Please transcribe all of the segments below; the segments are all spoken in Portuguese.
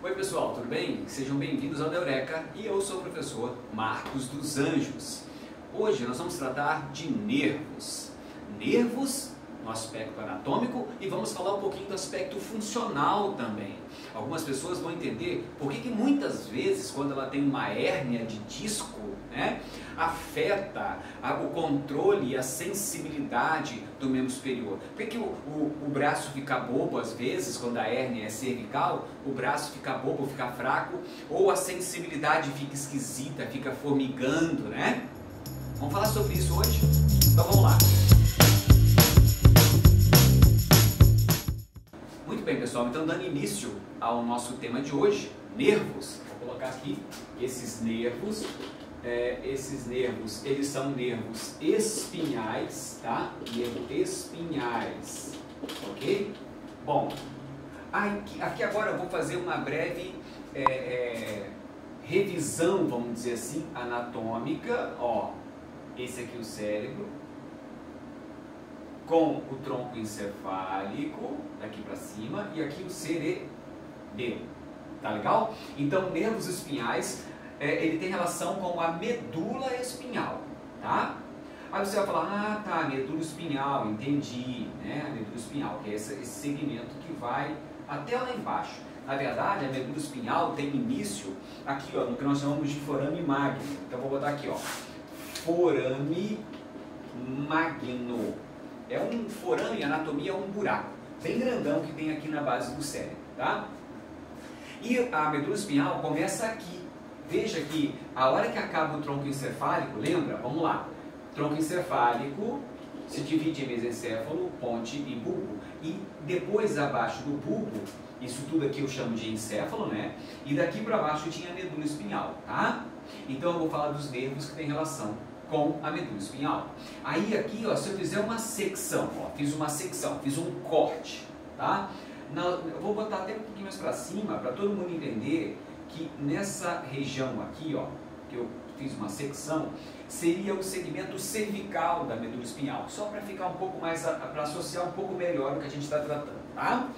Oi pessoal, tudo bem? Sejam bem-vindos ao Eureka e eu sou o professor Marcos dos Anjos. Hoje nós vamos tratar de nervos. Nervos no aspecto anatômico e vamos falar um pouquinho do aspecto funcional também. Algumas pessoas vão entender por que muitas vezes quando ela tem uma hérnia de disco, afeta o controle e a sensibilidade do membro superior. Por que o braço fica bobo às vezes, quando a hérnia é cervical, o braço fica bobo, fica fraco, ou a sensibilidade fica esquisita, fica formigando, né? Vamos falar sobre isso hoje? Então vamos lá. Muito bem, pessoal, então dando início ao nosso tema de hoje, nervos. Vou colocar aqui esses nervos. Eles são nervos espinhais, tá? Nervos espinhais, ok? Bom, aqui agora eu vou fazer uma breve revisão, vamos dizer assim, anatômica. Ó, esse aqui é o cérebro, com o tronco encefálico, daqui para cima, e aqui o cerebelo, tá legal? Então, nervos espinhais, ele tem relação com a medula espinhal, tá? Aí você vai falar, tá, medula espinhal, entendi, né? A medula espinhal, que é esse segmento que vai até lá embaixo. Na verdade, a medula espinhal tem início aqui, ó, no que nós chamamos de forame magno. Então, vou botar aqui, ó, forame magno. É um forame, anatomia é um buraco bem grandão que tem aqui na base do cérebro, tá? E a medula espinhal começa aqui. Veja que a hora que acaba o tronco encefálico, lembra? Vamos lá. Tronco encefálico se divide em mesencéfalo, ponte e bulbo. E depois abaixo do bulbo, isso tudo aqui eu chamo de encéfalo, né? E daqui para baixo tinha a medula espinhal, tá? Então eu vou falar dos nervos que têm relação com a medula espinhal. Aí aqui, ó, se eu fizer uma secção, ó, fiz uma secção, fiz um corte, tá? Eu vou botar até um pouquinho mais para cima, para todo mundo entender que nessa região aqui, ó, que eu fiz uma secção, seria o segmento cervical da medula espinhal, só para ficar um pouco mais, para associar um pouco melhor o que a gente está tratando, tá?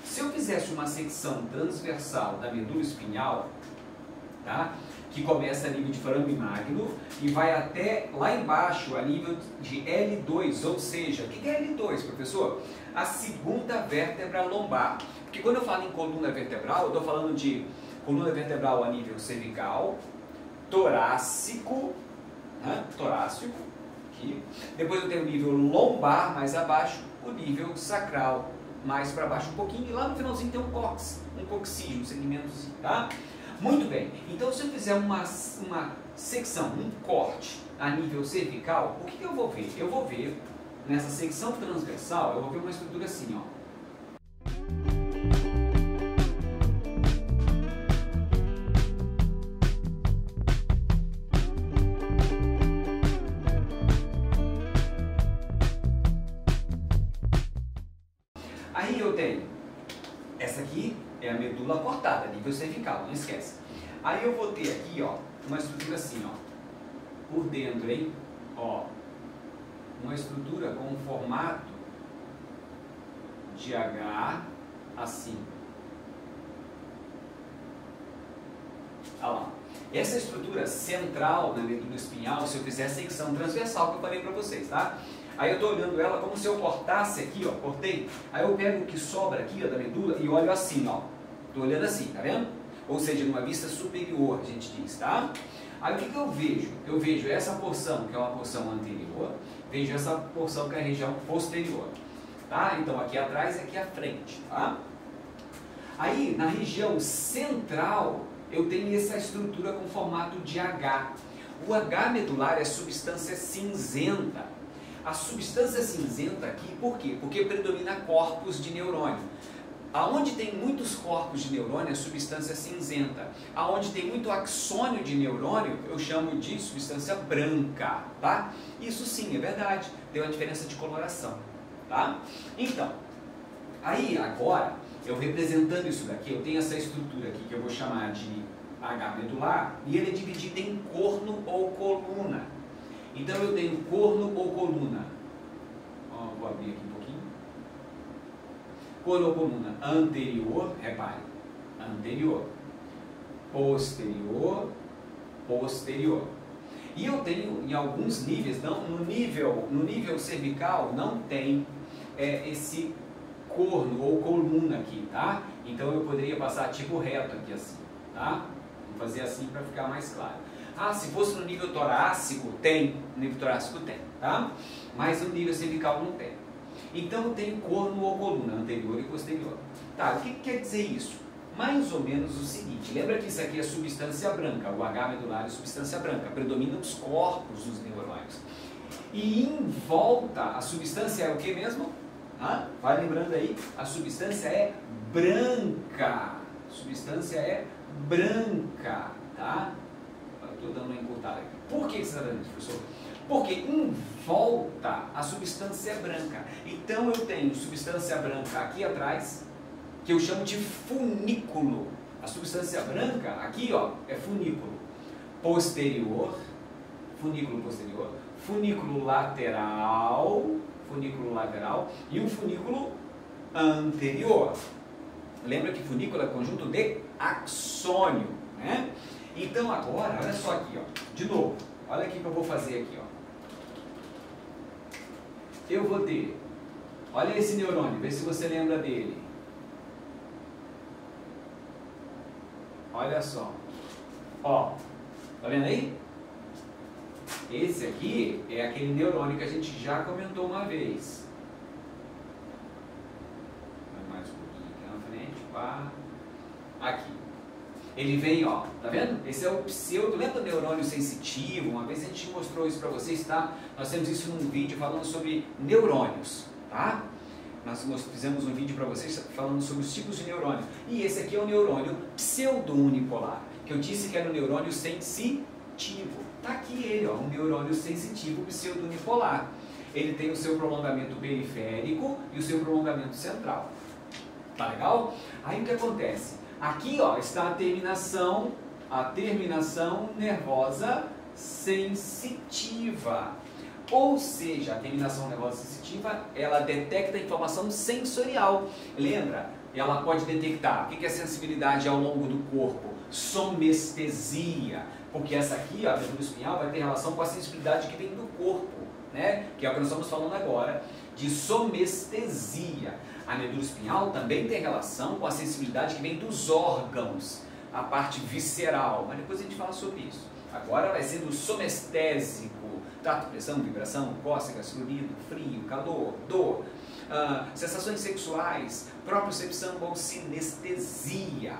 Se eu fizesse uma secção transversal da medula espinhal, tá? Que começa a nível de forame magno e vai até lá embaixo a nível de L2, ou seja, o que é L2, professor? A segunda vértebra lombar. Porque quando eu falo em coluna vertebral, eu estou falando de coluna vertebral a nível cervical, torácico, né? Torácico, aqui. Depois eu tenho o nível lombar mais abaixo, o nível sacral mais para baixo um pouquinho, e lá no finalzinho tem um cóccix, um coccígeo, um segmentozinho, tá? Muito bem, então se eu fizer uma secção, um corte a nível cervical, o que eu vou ver? Eu vou ver, nessa secção transversal, eu vou ver uma estrutura assim, ó. Aí eu tenho, essa aqui é a medula cortada, nível cervical, não esquece. Aí eu vou ter aqui, ó, uma estrutura assim, ó, por dentro, hein, ó, uma estrutura com um formato de H, assim. Olha lá. Essa estrutura central da medula espinhal, se eu fizer a secção transversal que eu falei para vocês, tá? Aí eu estou olhando ela como se eu cortasse aqui, ó, cortei. Aí eu pego o que sobra aqui, ó, da medula e olho assim, ó. Estou olhando assim, tá vendo? Ou seja, numa vista superior, a gente diz, tá? Aí o que eu vejo? Eu vejo essa porção, que é uma porção anterior, vejo essa porção que é a região posterior, tá? Então aqui atrás e aqui à frente, tá? Aí, na região central, eu tenho essa estrutura com formato de H. O H medular é substância cinzenta. A substância cinzenta aqui, por quê? Porque predomina corpos de neurônio. Aonde tem muitos corpos de neurônio é substância cinzenta. Aonde tem muito axônio de neurônio, eu chamo de substância branca, tá? Isso sim, é verdade. Tem uma diferença de coloração, tá? Então, aí agora, eu representando isso daqui, eu tenho essa estrutura aqui que eu vou chamar de H medular, e ele é dividido em corno ou coluna. Então eu tenho corno ou coluna. Ó, vou abrir aqui um pouquinho. Corno ou coluna anterior, repare, anterior, posterior, posterior. E eu tenho em alguns níveis, não, no nível cervical não tem esse corno ou coluna aqui, tá? Então eu poderia passar tipo reto aqui assim, tá? Vou fazer assim para ficar mais claro. Ah, se fosse no nível torácico, tem. No nível torácico tem, tá? Mas no nível cervical não tem. Então eu tenho corno ou coluna, anterior e posterior. Tá, o que quer dizer isso? Mais ou menos o seguinte, lembra que isso aqui é substância branca, o H medular é substância branca, predomina os corpos dos neurônios. E em volta, a substância é o que mesmo? Vai lembrando aí, a substância é branca. A substância é branca, tá? Estou dando uma encurtada aqui. Por que você está dando isso, professor? Porque em volta a substância é branca. Então eu tenho substância branca aqui atrás, que eu chamo de funículo. A substância branca aqui, ó, é funículo posterior, funículo posterior, funículo lateral e um funículo anterior. Lembra que funículo é conjunto de axônio, né? Então agora, olha só aqui, ó, de novo, olha aqui que eu vou fazer aqui, ó. Eu vou ter, olha esse neurônio, vê se você lembra dele. Olha só, ó, tá vendo aí? Esse aqui é aquele neurônio que a gente já comentou uma vez. Mais um pouquinho aqui na frente, pá. Aqui. Ele vem, ó, tá vendo? Esse é o pseudo, lembra do neurônio sensitivo? Uma vez a gente mostrou isso para vocês, tá? Nós temos isso num vídeo falando sobre neurônios, tá? Nós fizemos um vídeo para vocês falando sobre os tipos de neurônio. E esse aqui é o neurônio pseudo-unipolar, que eu disse que era o neurônio sensitivo. Tá aqui ele, ó, um neurônio sensitivo pseudo-unipolar. Ele tem o seu prolongamento periférico e o seu prolongamento central. Tá legal? Aí o que acontece? Aqui, ó, está a terminação nervosa sensitiva. Ou seja, a terminação nervosa sensitiva, ela detecta a informação sensorial. Lembra? Ela pode detectar o que é sensibilidade ao longo do corpo, somestesia, porque essa aqui, ó, a medula espinhal, vai ter relação com a sensibilidade que vem do corpo, né? Que é o que nós estamos falando agora, de somestesia. A medula espinhal também tem relação com a sensibilidade que vem dos órgãos, a parte visceral, mas depois a gente fala sobre isso. Agora vai ser do somestésico, tato, pressão, vibração, cócegas, fluido, frio, calor, dor, sensações sexuais, propriocepção ou sinestesia.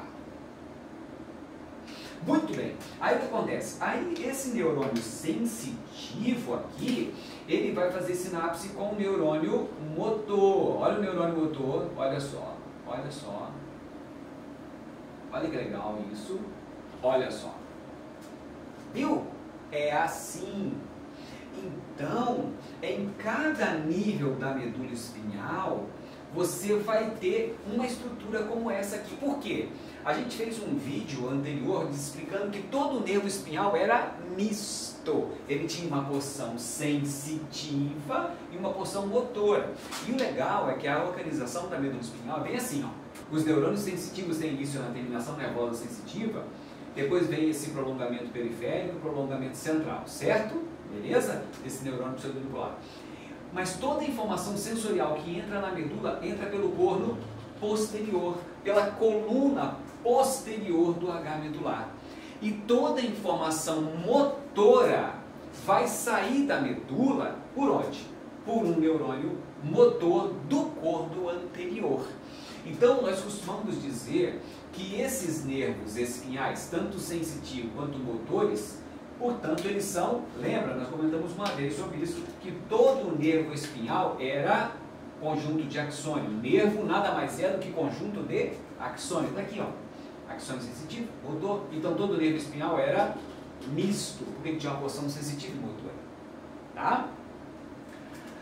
Muito bem, aí o que acontece? Aí esse neurônio sensitivo aqui, ele vai fazer sinapse com o neurônio motor. Olha o neurônio motor, olha só, olha só. Olha que legal isso, olha só. Viu? É assim. Então, em cada nível da medula espinhal, você vai ter uma estrutura como essa aqui. Por quê? A gente fez um vídeo anterior explicando que todo o nervo espinhal era misto. Ele tinha uma porção sensitiva e uma porção motora. E o legal é que a localização da medula espinhal é bem assim, ó. Os neurônios sensitivos têm início na terminação nervosa sensitiva, depois vem esse prolongamento periférico e prolongamento central, certo? Beleza? Esse neurônio pseudo-unipolar. Mas toda a informação sensorial que entra na medula entra pelo corno posterior, pela coluna posterior do H medular. E toda a informação motora vai sair da medula por onde? Por um neurônio motor do corno anterior. Então nós costumamos dizer que esses nervos espinhais, tanto sensitivo quanto motores, portanto eles são, lembra, nós comentamos uma vez sobre isso, que todo nervo espinhal era conjunto de axônio. Nervo nada mais é do que conjunto de axônio. Está aqui, ó. Axônio sensitivo, motor. Então todo nervo espinhal era misto, porque tinha uma porção sensitiva e motora. Tá?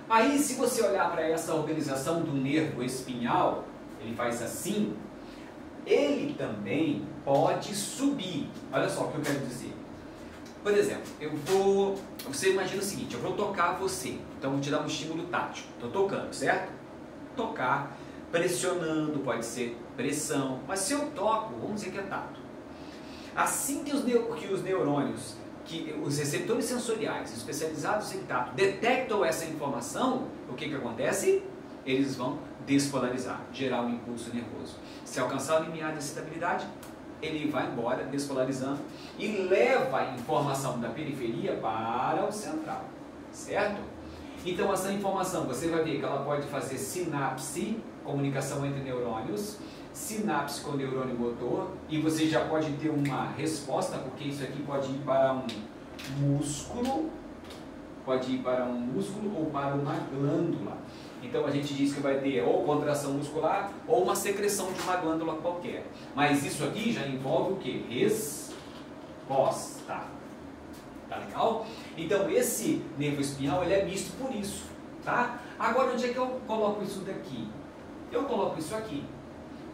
Aí se você olhar para essa organização do nervo espinhal, ele faz assim, ele também pode subir. Olha só o que eu quero dizer. Por exemplo, você imagina o seguinte, eu vou tocar você, então vou te dar um estímulo tátil. Estou tocando, certo? Tocar, pressionando, pode ser pressão. Mas se eu toco, vamos dizer que é tato. Assim que os neurônios, que os receptores sensoriais especializados em tato detectam essa informação, o que acontece? Eles vão despolarizar, gerar um impulso nervoso. Se alcançar o limiar de excitabilidade, ele vai embora despolarizando e leva a informação da periferia para o central, certo? Então essa informação, você vai ver que ela pode fazer sinapse, comunicação entre neurônios, sinapse com o neurônio motor, e você já pode ter uma resposta, porque isso aqui pode ir para um músculo, ou para uma glândula. Então a gente diz que vai ter ou contração muscular ou uma secreção de uma glândula qualquer. Mas isso aqui já envolve o que? Resposta. Tá legal? Então esse nervo espinhal ele é misto por isso, tá? Agora onde é que eu coloco isso daqui? Eu coloco isso aqui.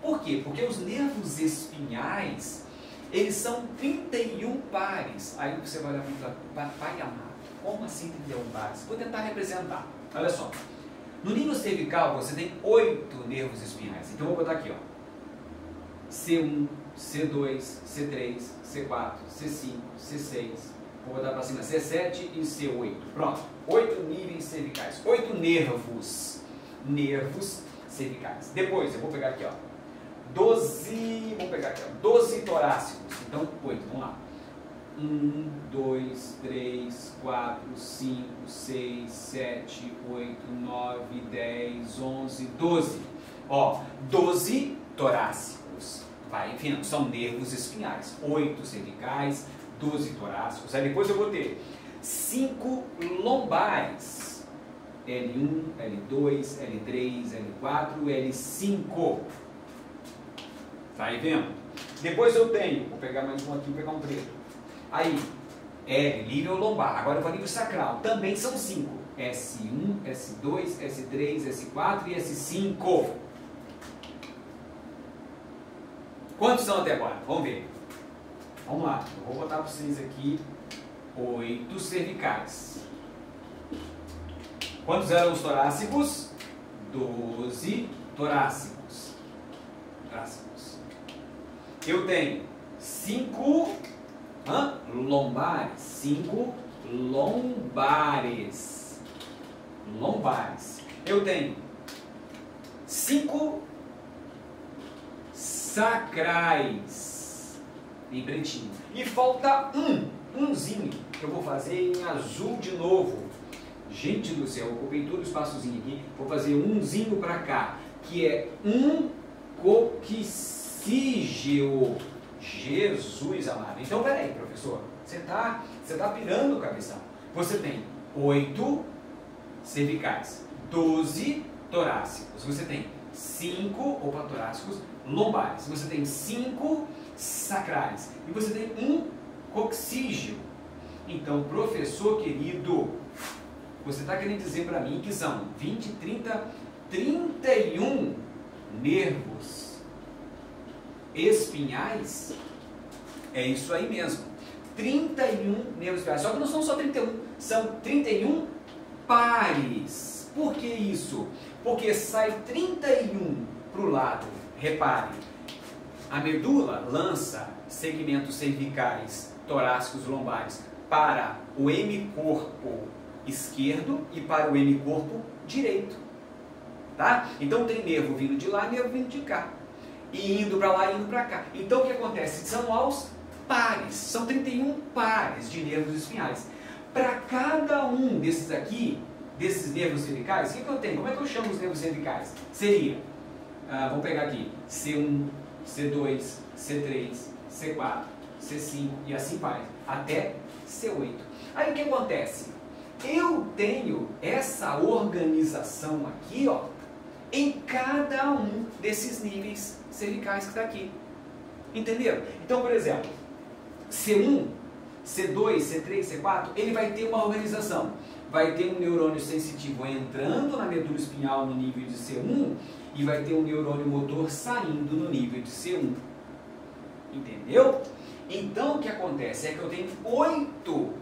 Por quê? Porque os nervos espinhais, eles são 31 pares. Aí você vai olhar para o pai amado. Como assim 31 pares? Vou tentar representar. Olha só. No nível cervical você tem 8 nervos espinhais. Então eu vou botar aqui, ó. C1, C2, C3, C4, C5, C6. Vou botar para cima C7 e C8. Pronto. 8 níveis cervicais. 8 nervos. Nervos cervicais. Depois eu vou pegar aqui, ó. 12. Vou pegar aqui, ó. 12 torácicos. Então 8. Vamos lá. 1, 2, 3, 4, 5, 6, 7, 8, 9, 10, 11, 12. Ó, 12 torácicos. Vai, enfim, são nervos espinhais. 8 cervicais, 12 torácicos. Aí depois eu vou ter 5 lombares. L1, L2, L3, L4, L5. Tá aí vendo? Depois eu tenho, vou pegar mais um aqui, vou pegar um preto. Aí, L, nível lombar. Agora eu vou nível sacral. Também são 5. S1, S2, S3, S4 e S5. Quantos são até agora? Vamos ver. Vamos lá. Eu vou botar para vocês aqui 8 cervicais. Quantos eram os torácicos? 12 torácicos. Eu tenho 5 lombares. 5 lombares. Eu tenho 5 sacrais. Em pretinho. E falta umzinho, que eu vou fazer em azul de novo. Gente do céu, eu ocupei todo o espaçozinho aqui. Vou fazer umzinho para cá, que é um coccígeo. Jesus amado. Então, peraí, professor. Você tá pirando o cabeção. Você tem 8 cervicais, 12 torácicos. Você tem 5 torácicos lombares. Você tem 5 sacrais. E você tem um coccígeo. Então, professor querido, você está querendo dizer para mim que são 20, 30, 31 nervos espinhais? É isso aí mesmo. 31 nervos espinhais. Só que não são só 31, são 31 pares. Por que isso? Porque sai 31 para o lado. Repare, a medula lança segmentos cervicais, torácicos, lombares para o hemicorpo esquerdo e para o hemicorpo direito. Tá? Então tem nervo vindo de lá e nervo vindo de cá. E indo para lá e indo para cá. Então o que acontece? São aos pares. São 31 pares de nervos espinhais. Para cada um desses aqui, desses nervos cervicais, o que eu tenho? Como é que eu chamo os nervos cervicais? Seria, vamos pegar aqui, C1, C2, C3, C4, C5 e assim vai, até C8. Aí o que acontece? Eu tenho essa organização aqui, ó, em cada um desses níveis cervicais que está aqui. Entenderam? Então, por exemplo, C1, C2, C3, C4, ele vai ter uma organização. Vai ter um neurônio sensitivo entrando na medula espinhal no nível de C1 e vai ter um neurônio motor saindo no nível de C1. Entendeu? Então, o que acontece é que eu tenho 8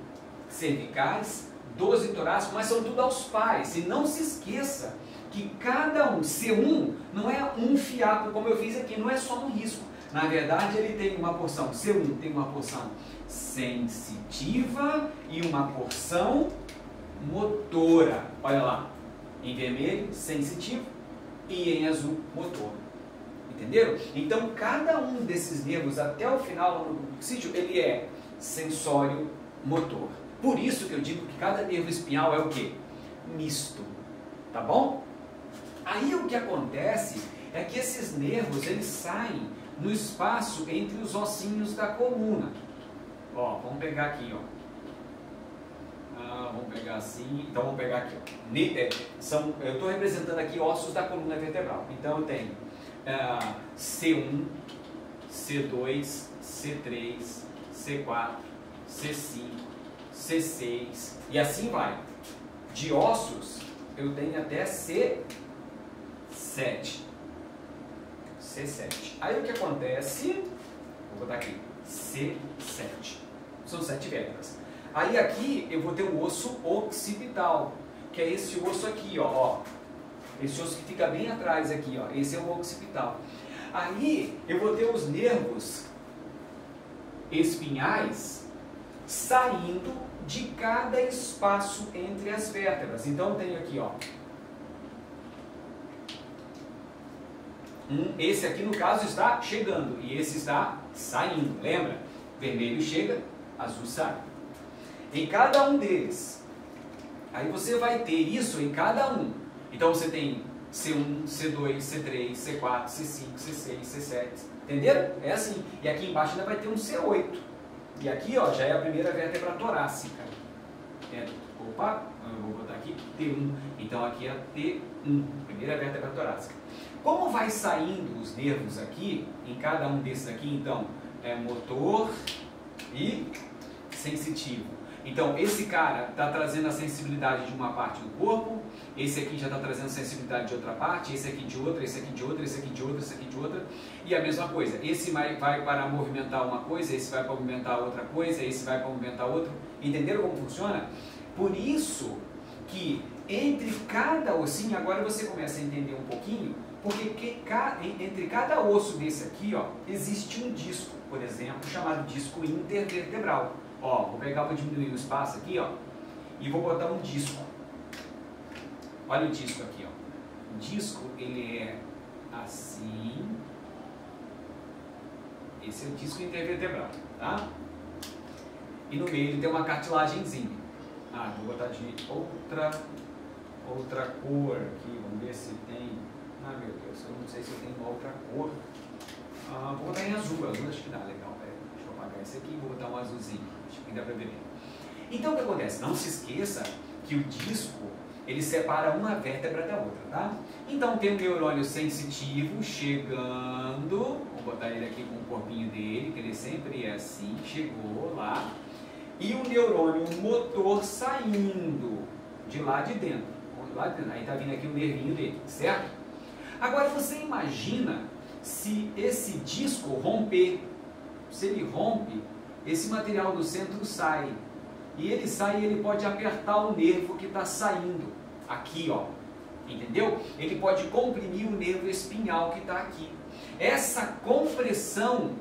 cervicais, 12 torácicos, mas são tudo aos pares. E não se esqueça que cada um, C1, não é um fiapo como eu fiz aqui, não é só um risco. Na verdade, ele tem uma porção, C1 tem uma porção sensitiva e uma porção motora. Olha lá, em vermelho, sensitivo, e em azul, motor. Entenderam? Então, cada um desses nervos, até o final do sítio, ele é sensório motor. Por isso que eu digo que cada nervo espinhal é o quê? Misto. Tá bom? Aí o que acontece é que esses nervos, eles saem no espaço entre os ossinhos da coluna. Ó, vamos pegar aqui, ó. Vamos pegar assim, então vamos pegar aqui, ó. Eu estou representando aqui ossos da coluna vertebral. Então eu tenho C1, C2, C3, C4, C5, C6 e assim vai. De ossos eu tenho até C7. C7. Aí o que acontece? Vou botar aqui, C7. São 7 vértebras. Aí aqui eu vou ter o osso occipital, que é esse osso aqui, ó. Esse osso que fica bem atrás aqui, ó. Esse é o occipital. Aí eu vou ter os nervos espinhais saindo de cada espaço entre as vértebras. Então eu tenho aqui, ó. Esse aqui no caso está chegando e esse está saindo. Lembra? Vermelho chega, azul sai. Em cada um deles. Aí você vai ter isso em cada um. Então você tem C1, C2, C3, C4, C5, C6, C7. Entenderam? É assim. E aqui embaixo ainda vai ter um C8. E aqui, ó, já é a primeira vértebra torácica. Opa, eu vou botar aqui T1. Então aqui é T1, primeira vértebra torácica. Como vai saindo os nervos aqui, em cada um desses aqui, então, é motor e sensitivo. Então, esse cara está trazendo a sensibilidade de uma parte do corpo, esse aqui já está trazendo sensibilidade de outra parte, esse aqui de outra, esse aqui de outra, esse aqui de outra, esse aqui de outra, e a mesma coisa. Esse vai para movimentar uma coisa, esse vai para movimentar outra coisa, esse vai para movimentar outra. Entenderam como funciona? Por isso que entre cada ossinho, agora você começa a entender um pouquinho, porque entre cada osso desse aqui, ó, existe um disco, por exemplo, chamado disco intervertebral. Ó, vou pegar para diminuir o espaço aqui, ó, e vou botar um disco. Olha o disco aqui, ó. O disco, ele é assim. Esse é o disco intervertebral, tá? E no meio ele tem uma cartilagenzinha. Vou botar de outra cor aqui, vamos ver se tem. Meu Deus, eu não sei se eu tenho uma outra cor. Vou botar em azul acho que dá legal. Deixa eu apagar esse aqui e vou botar um azulzinho. Acho que dá pra ver bem. Então o que acontece? Não se esqueça que o disco, ele separa uma vértebra da outra, tá? Então tem um neurônio sensitivo chegando, vou botar ele aqui com o corpinho dele, que ele sempre é assim, chegou lá. E o neurônio motor saindo de lá de dentro. Aí tá vindo aqui o nervinho dele, certo? Agora você imagina se esse disco romper. Se ele rompe, esse material do centro sai. E ele sai e ele pode apertar o nervo que está saindo. Aqui, ó. Entendeu? Ele pode comprimir o nervo espinhal que está aqui. Essa compressão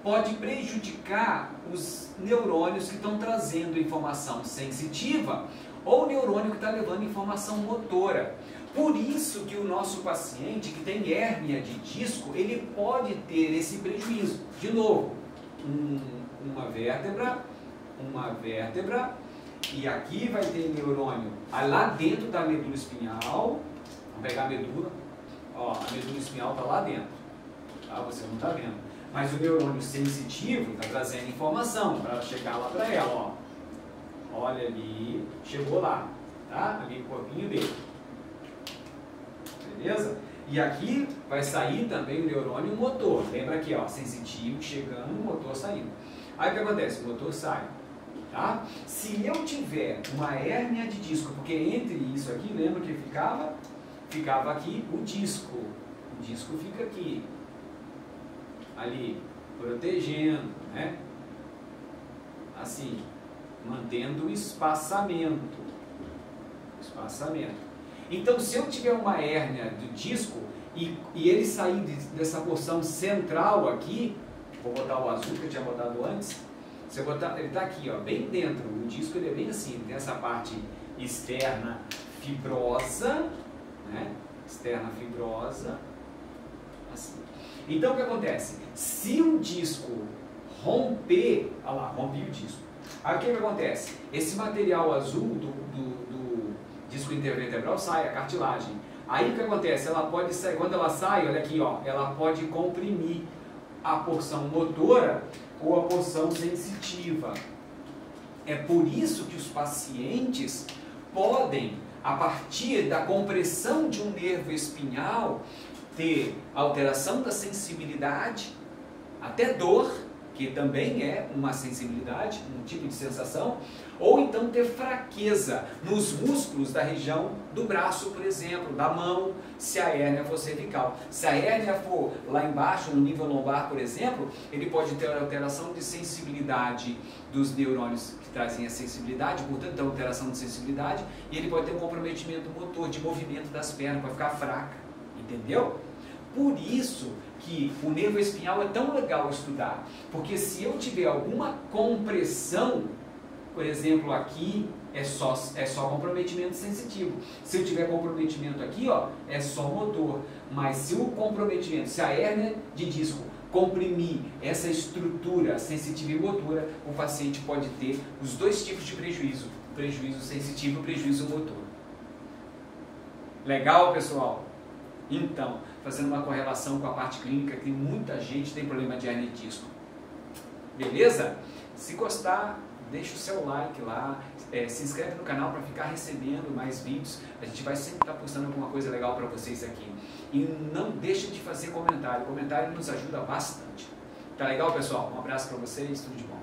pode prejudicar os neurônios que estão trazendo informação sensitiva ou o neurônio que está levando informação motora. Por isso que o nosso paciente que tem hérnia de disco, ele pode ter esse prejuízo. De novo, uma vértebra, e aqui vai ter neurônio lá dentro da medula espinhal. Vamos pegar a medula, ó, a medula espinhal está lá dentro, tá? Você não está vendo. Mas o neurônio sensitivo está trazendo informação para chegar lá para ela, ó. Olha ali, chegou lá, tá? Ali o corpinho dele. Beleza? E aqui vai sair também o neurônio motor. Lembra aqui, ó, sensitivo chegando, motor saindo. Aí o que acontece? O motor sai, tá? Se eu tiver uma hérnia de disco, porque entre isso aqui, lembra que ficava aqui o disco. O disco fica aqui, ali, protegendo, né? Assim, mantendo o espaçamento. Então, se eu tiver uma hérnia do disco e ele sair dessa porção central aqui, vou botar o azul que eu tinha botado antes, se eu botar, ele está aqui, ó, bem dentro, o disco ele é bem assim, ele tem essa parte externa fibrosa, né? Externa fibrosa, assim. Então, o que acontece? Se o disco romper, olha lá, rompi o disco. Aí o que acontece? Esse material azul do disco intervertebral sai, a cartilagem. Aí o que acontece? Ela pode sair, quando ela sai, olha aqui, ó, ela pode comprimir a porção motora ou a porção sensitiva. É por isso que os pacientes podem, a partir da compressão de um nervo espinhal, ter alteração da sensibilidade, até dor, que também é uma sensibilidade, um tipo de sensação, ou então ter fraqueza nos músculos da região do braço, por exemplo, da mão, se a hérnia for cervical. Se a hérnia for lá embaixo, no nível lombar, por exemplo, ele pode ter alteração de sensibilidade dos neurônios que trazem a sensibilidade, portanto, alteração de sensibilidade, e ele pode ter um comprometimento motor, de movimento das pernas, vai ficar fraca, entendeu? Por isso que o nervo espinhal é tão legal estudar, porque se eu tiver alguma compressão, por exemplo, aqui é só comprometimento sensitivo. Se eu tiver comprometimento aqui, ó, é só motor. Mas se o comprometimento, se a hérnia de disco comprimir essa estrutura sensitiva e motora, o paciente pode ter os dois tipos de prejuízo, prejuízo sensitivo e prejuízo motor. Legal, pessoal? Então, fazendo uma correlação com a parte clínica, que muita gente tem problema de hérnia de disco. Beleza? Se gostar, deixa o seu like lá, se inscreve no canal para ficar recebendo mais vídeos. A gente vai sempre estar postando alguma coisa legal para vocês aqui. E não deixe de fazer comentário. O comentário nos ajuda bastante. Tá legal, pessoal? Um abraço para vocês, tudo de bom.